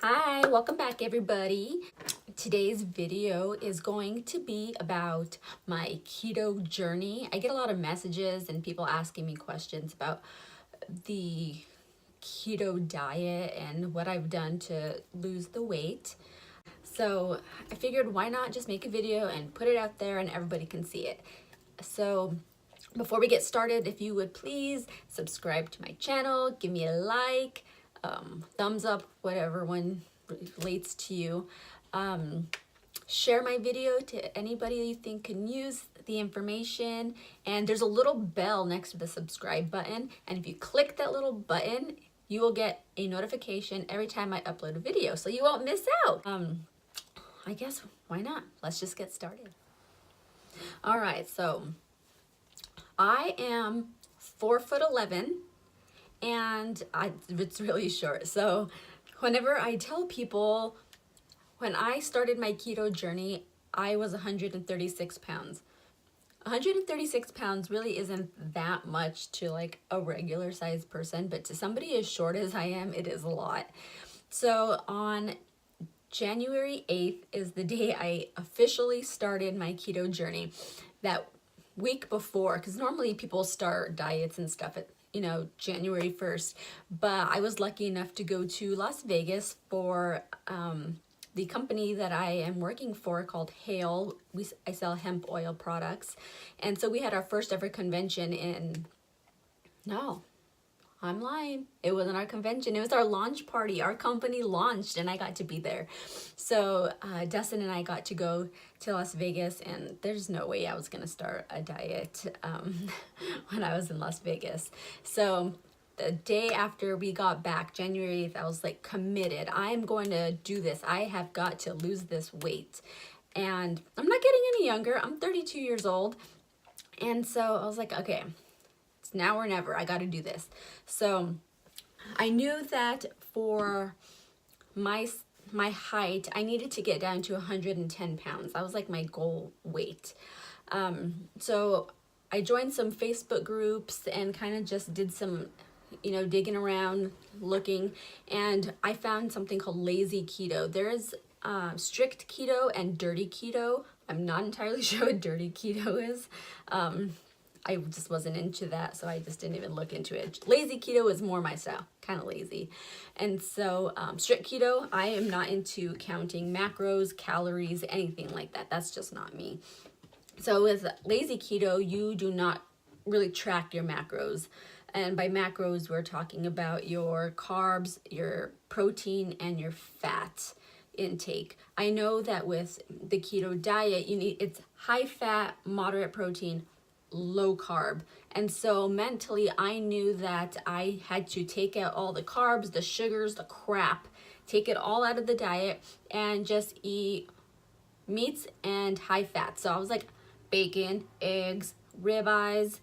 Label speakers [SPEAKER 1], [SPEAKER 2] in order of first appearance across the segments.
[SPEAKER 1] Hi, welcome back everybody. Today's video is going to be about my keto journey. I get a lot of messages and people asking me questions about the keto diet and what I've done to lose the weight. So I figured why not just make a video and put it out there and everybody can see it. So before we get started, if you would please subscribe to my channel, give me a like, thumbs up, whatever one relates to you. Share my video to anybody you think can use the information. And there's a little bell next to the subscribe button. And if you click that little button, you will get a notification every time I upload a video, so you won't miss out. I guess, why not? Let's just get started. All right, so I am 4'11", and it's really short. So whenever I tell people, when I started my keto journey, I was 136 pounds. 136 pounds really isn't that much to like a regular sized person, but to somebody as short as I am, it is a lot. So on January 8th is the day I officially started my keto journey. That week before, because normally people start diets and stuff at January 1st, but I was lucky enough to go to Las Vegas for the company that I am working for called Hale. I sell hemp oil products, and so we had our first ever convention in, no, I'm lying. It wasn't our convention. It was our launch party. Our company launched and I got to be there. So Dustin and I got to go to Las Vegas, and there's no way I was going to start a diet when I was in Las Vegas. So the day after we got back, January 8th, I was like committed. I'm going to do this. I have got to lose this weight. And I'm not getting any younger. I'm 32 years old. And so I was like, okay, it's now or never. I got to do this. So I knew that for my height, I needed to get down to 110 pounds. That was like my goal weight. So I joined some Facebook groups and kind of just did some, digging around, looking, and I found something called lazy keto. There's strict keto and dirty keto. I'm not entirely sure what dirty keto is. I just wasn't into that, so I just didn't even look into it. Lazy keto is more my style, kind of lazy. And so strict keto, I am not into counting macros, calories, anything like that. That's just not me. So with lazy keto, you do not really track your macros. And by macros, we're talking about your carbs, your protein, and your fat intake. I know that with the keto diet, it's high fat, moderate protein, low carb. And so mentally, I knew that I had to take out all the carbs, the sugars, the crap, take it all out of the diet and just eat meats and high fat. So I was like bacon, eggs, ribeyes,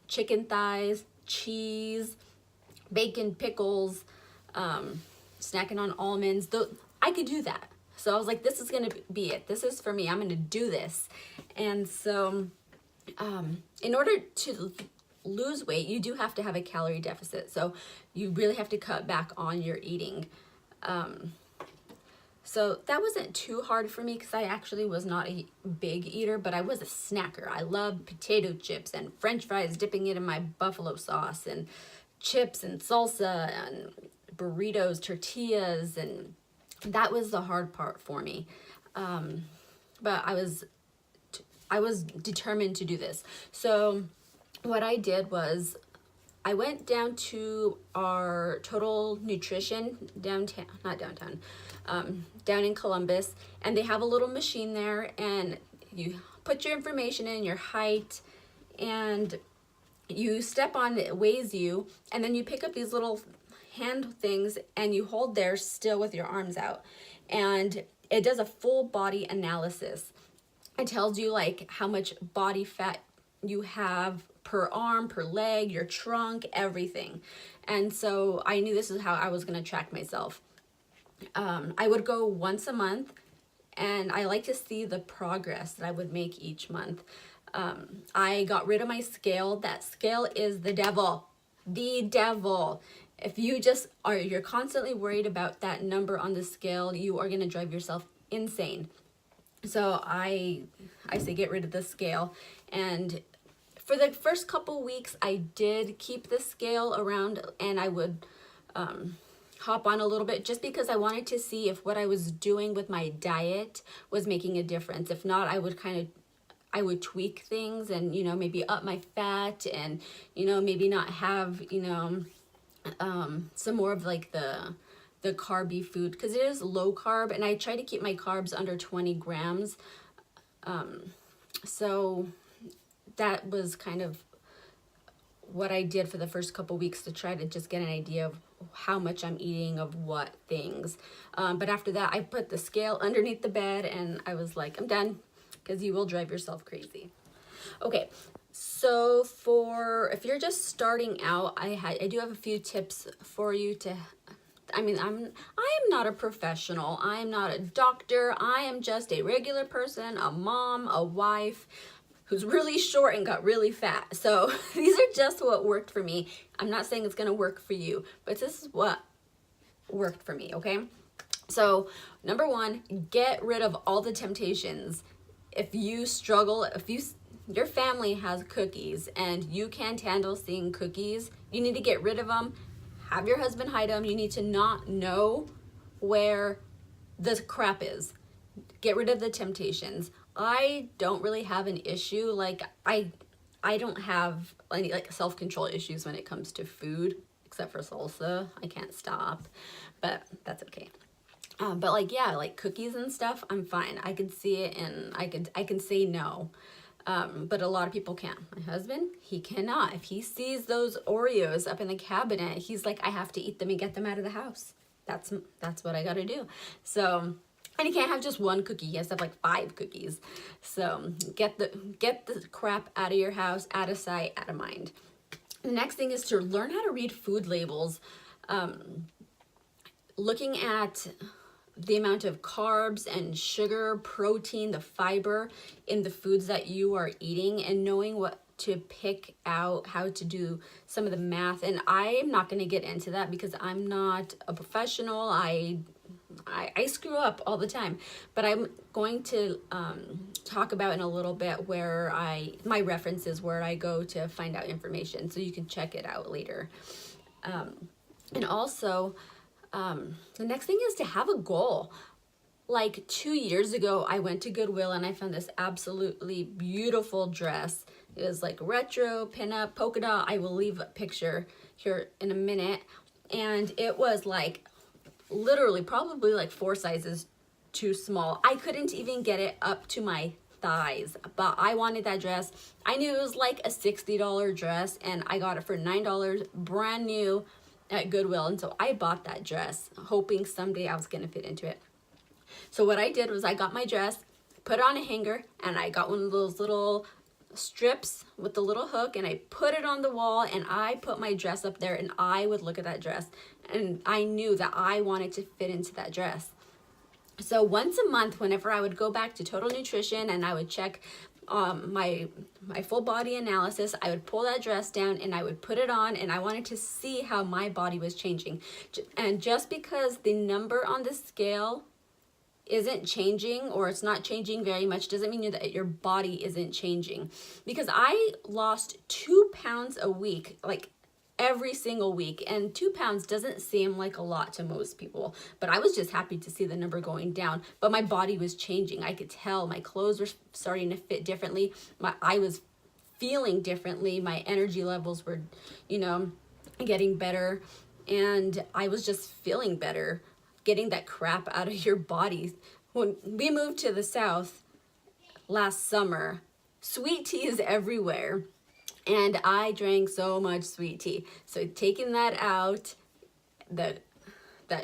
[SPEAKER 1] chicken thighs, cheese, bacon pickles, snacking on almonds. I could do that. So I was like, this is going to be it. This is for me. I'm going to do this. And so in order to lose weight, you do have to have a calorie deficit. So you really have to cut back on your eating. So that wasn't too hard for me because I actually was not a big eater, but I was a snacker. I loved potato chips and French fries, dipping it in my buffalo sauce, and chips and salsa and burritos, tortillas, and that was the hard part for me. But I was determined to do this. So what I did was I went down to our Total Nutrition down in Columbus, and they have a little machine there, and you put your information in, your height, and you step on it, weighs you, and then you pick up these little hand things and you hold there still with your arms out, and it does a full body analysis. It tells you like how much body fat you have per arm, per leg, your trunk, everything. And so I knew this is how I was going to track myself. I would go once a month, and I like to see the progress that I would make each month. I got rid of my scale. That scale is the devil. If you're constantly worried about that number on the scale, you are going to drive yourself insane. So I say get rid of the scale. And for the first couple weeks, I did keep the scale around, and I would hop on a little bit just because I wanted to see if what I was doing with my diet was making a difference. If not, I would tweak things and, maybe up my fat and, maybe not have, some more of like the carby food, because it is low carb, and I try to keep my carbs under 20 grams. So that was kind of what I did for the first couple weeks to try to just get an idea of how much I'm eating of what things. But after that, I put the scale underneath the bed, and I was like, I'm done, because you will drive yourself crazy. Okay, so if you're just starting out, I do have a few tips for you to. I am not a professional. I am not a doctor. I am just a regular person, a mom, a wife who's really short and got really fat. So these are just what worked for me. I'm not saying it's going to work for you, but this is what worked for me, okay? So number one, get rid of all the temptations. If you struggle, your family has cookies and you can't handle seeing cookies, you need to get rid of them. Have your husband hide them. You need to not know where the crap is. Get rid of the temptations. I don't really have an issue. Like I don't have any like self-control issues when it comes to food, except for salsa. I can't stop, but that's okay. But like cookies and stuff, I'm fine. I could see it and I can say no. But a lot of people can't. My husband, he cannot. If he sees those Oreos up in the cabinet, he's like, I have to eat them and get them out of the house. That's what I got to do. So, and he can't have just one cookie. He has to have like 5 cookies. So get the crap out of your house, out of sight, out of mind. The next thing is to learn how to read food labels. Looking at the amount of carbs and sugar, protein, the fiber in the foods that you are eating, and knowing what to pick out, how to do some of the math. And I'm not going to get into that because I'm not a professional. I screw up all the time, but I'm going to talk about in a little bit where my references, where I go to find out information, so you can check it out later. And also, the next thing is to have a goal. Like 2 years ago, I went to Goodwill and I found this absolutely beautiful dress. It was like retro, pinup, polka dot. I will leave a picture here in a minute. And it was like literally probably like 4 sizes too small. I couldn't even get it up to my thighs, but I wanted that dress. I knew it was like a $60 dress, and I got it for $9 brand new at Goodwill. And so I bought that dress hoping someday I was going to fit into it. So what I did was I got my dress, put it on a hanger, and I got one of those little strips with the little hook, and I put it on the wall, and I put my dress up there, and I would look at that dress, and I knew that I wanted to fit into that dress. So once a month, whenever I would go back to Total Nutrition and I would check my full body analysis, I would pull that dress down and I would put it on, and I wanted to see how my body was changing. And just because the number on the scale isn't changing, or it's not changing very much, doesn't mean that your body isn't changing. Because I lost 2 pounds a week, like every single week, and 2 pounds doesn't seem like a lot to most people, but I was just happy to see the number going down. But my body was changing. I could tell my clothes were starting to fit differently. I was feeling differently. My energy levels were, getting better, and I was just feeling better. Getting that crap out of your body. When we moved to the South last summer, sweet tea is everywhere, and I drank so much sweet tea. So taking that out, that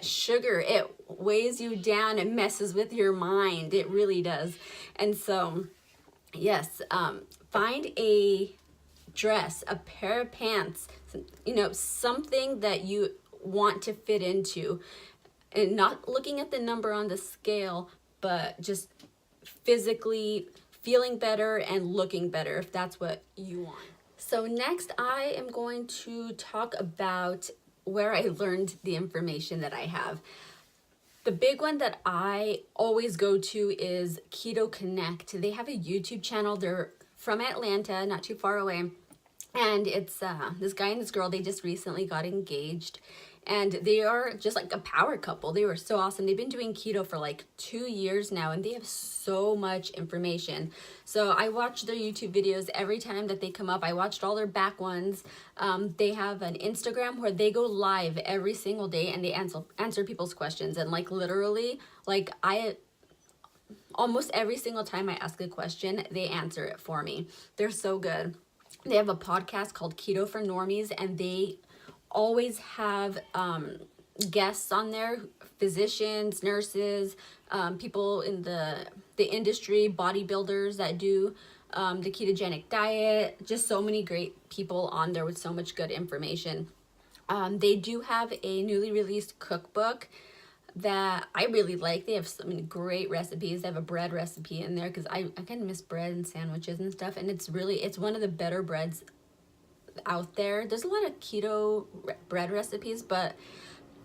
[SPEAKER 1] sugar, it weighs you down, it messes with your mind, it really does. And so, yes, find a dress, a pair of pants, something that you want to fit into. And not looking at the number on the scale, but just physically feeling better and looking better, if that's what you want. So next, I am going to talk about where I learned the information that I have. The big one that I always go to is Keto Connect. They have a YouTube channel. They're from Atlanta, not too far away. And it's this guy and this girl, they just recently got engaged. And they are just like a power couple. They were so awesome. They've been doing keto for like 2 years now, and they have so much information. So I watch their YouTube videos every time that they come up. I watched all their back ones. They have an Instagram where they go live every single day and they answer people's questions. And like literally, like almost every single time I ask a question, they answer it for me. They're so good. They have a podcast called Keto for Normies, and they always have guests on there, physicians, nurses, people in the industry, bodybuilders that do the ketogenic diet, just so many great people on there with so much good information. They do have a newly released cookbook that I really like. They have so many great recipes. They have a bread recipe in there because I kind of miss bread and sandwiches and stuff, and it's one of the better breads out there. There's a lot of keto bread recipes, but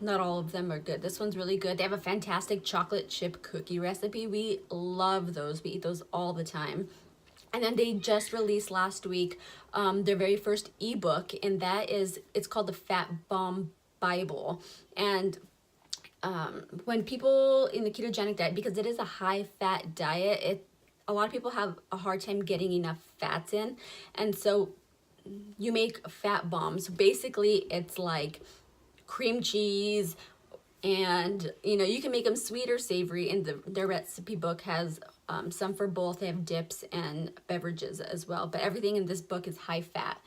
[SPEAKER 1] not all of them are good. This one's really good. They have a fantastic chocolate chip cookie recipe. We love those. We eat those all the time. And then they just released last week their very first ebook, and it's called the Fat Bomb Bible. And when people in the ketogenic diet, because it is a high fat diet, a lot of people have a hard time getting enough fats in, and so you make fat bombs. Basically, it's like cream cheese, and you can make them sweet or savory. And their recipe book has some for both. They have dips and beverages as well, but everything in this book is high fat.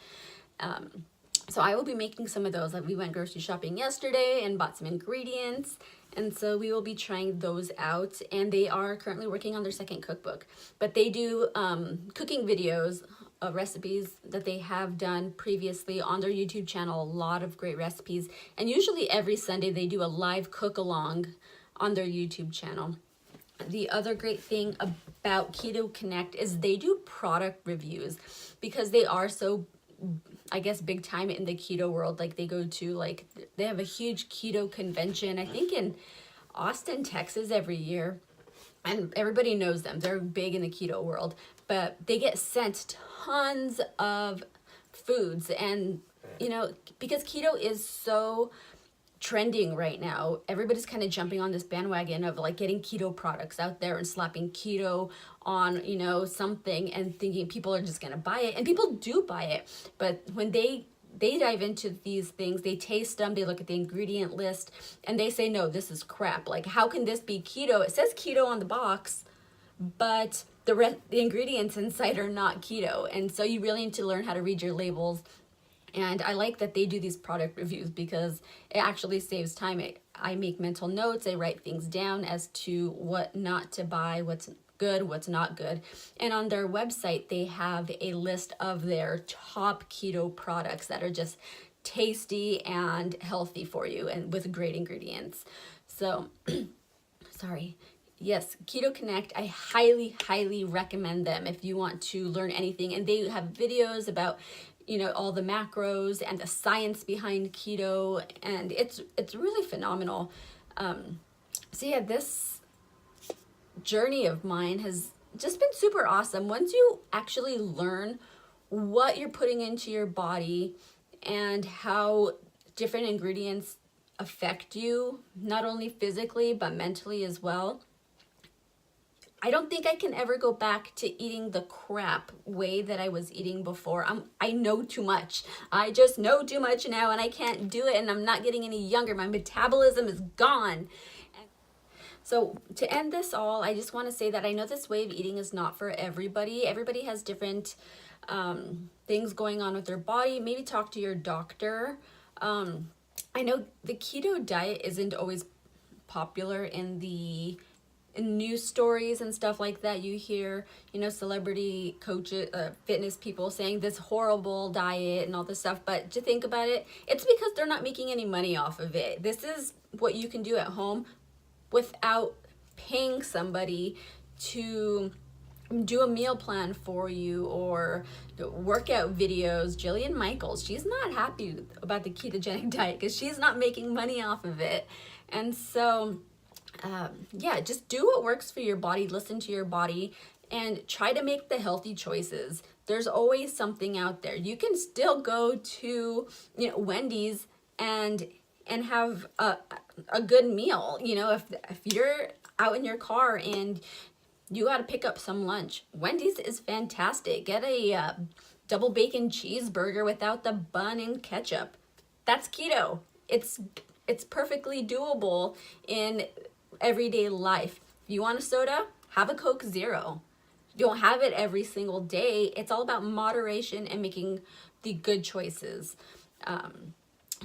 [SPEAKER 1] So I will be making some of those. Like, we went grocery shopping yesterday and bought some ingredients, and so we will be trying those out. And they are currently working on their second cookbook, but they do cooking videos of recipes that they have done previously on their YouTube channel. A lot of great recipes, and usually every Sunday they do a live cook along on their YouTube channel. The other great thing about Keto Connect is they do product reviews, because they are so, I guess, big time in the keto world. Like, they have a huge keto convention, I think in Austin, Texas, every year. And everybody knows them. They're big in the keto world. But they get sent tons of foods. And, because keto is so trending right now, everybody's kind of jumping on this bandwagon of like getting keto products out there and slapping keto on something and thinking people are just gonna buy it, and people do buy it. But when they dive into these things, they taste them, they look at the ingredient list, and they say, no, this is crap. Like, how can this be keto? It says keto on the box, but the ingredients inside are not keto. And so you really need to learn how to read your labels. And I like that they do these product reviews, because it actually saves time. I make mental notes. I write things down as to what not to buy, what's good, what's not good. And on their website, they have a list of their top keto products that are just tasty and healthy for you and with great ingredients. So, sorry. Yes, Keto Connect, I highly, highly recommend them if you want to learn anything. And they have videos about all the macros and the science behind keto, and it's really phenomenal. So yeah, this journey of mine has just been super awesome. Once you actually learn what you're putting into your body and how different ingredients affect you, not only physically, but mentally as well, I don't think I can ever go back to eating the crap way that I was eating before. I know too much. I just know too much now, and I can't do it, and I'm not getting any younger. My metabolism is gone. So to end this all, I just want to say that I know this way of eating is not for everybody. Everybody has different things going on with their body. Maybe talk to your doctor. I know the keto diet isn't always popular in news stories and stuff like that. You hear, celebrity coaches, fitness people saying this horrible diet and all this stuff. But to think about it, it's because they're not making any money off of it. This is what you can do at home without paying somebody to do a meal plan for you or workout videos. Jillian Michaels, she's not happy about the ketogenic diet because she's not making money off of it. And so, yeah, just do what works for your body, listen to your body, and try to make the healthy choices. There's always something out there. You can still go to, Wendy's and have a good meal. If you're out in your car and you got to pick up some lunch, Wendy's is fantastic. Get a double bacon cheeseburger without the bun and ketchup. That's keto. It's perfectly doable in everyday life. If you want a soda, have a Coke Zero. You don't have it every single day. It's all about moderation and making the good choices.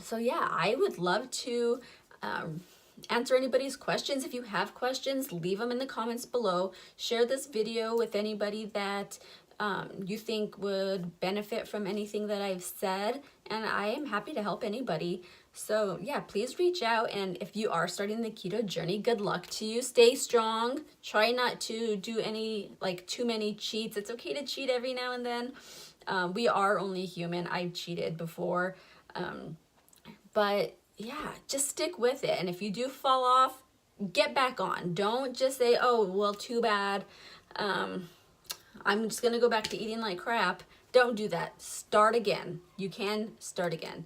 [SPEAKER 1] So yeah, I would love to answer anybody's questions. If you have questions, leave them in the comments below. Share this video with anybody that you think would benefit from anything that I've said, and I am happy to help anybody. So yeah, please reach out, and if you are starting the keto journey, good luck to you. Stay strong. Try not to do any, too many cheats. It's okay to cheat every now and then. We are only human. I've cheated before. But yeah, just stick with it. And if you do fall off, get back on. Don't just say, oh, well, too bad. I'm just going to go back to eating like crap. Don't do that. Start again. You can start again.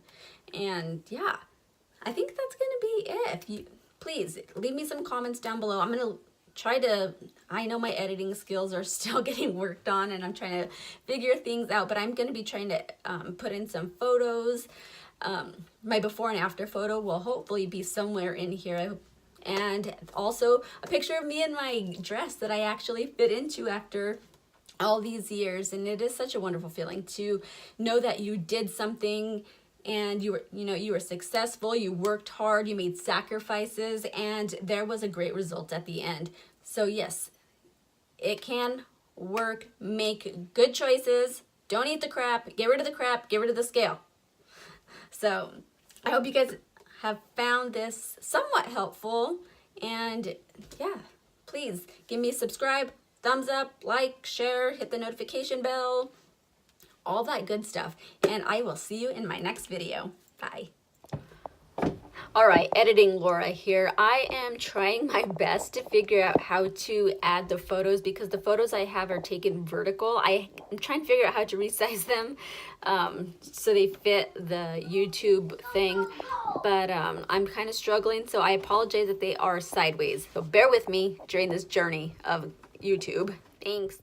[SPEAKER 1] And yeah, I think that's going to be it. Please leave me some comments down below. I'm going to try to, I know my editing skills are still getting worked on and I'm trying to figure things out, but I'm going to be trying to put in some photos. My before and after photo will hopefully be somewhere in here. And also a picture of me in my dress that I actually fit into after all these years. And it is such a wonderful feeling to know that you did something and you were successful, you worked hard, you made sacrifices, and there was a great result at the end. So yes, it can work. Make good choices. Don't eat the crap. Get rid of the crap. Get rid of the scale. So I hope you guys have found this somewhat helpful. And yeah, please give me a subscribe, thumbs up, like, share, hit the notification bell, all that good stuff. And I will see you in my next video. Bye. All right, editing Laura here. I am trying my best to figure out how to add the photos because the photos I have are taken vertical. I'm trying to figure out how to resize them so they fit the YouTube thing, but I'm kind of struggling, so I apologize that they are sideways. So bear with me during this journey of YouTube. Thanks.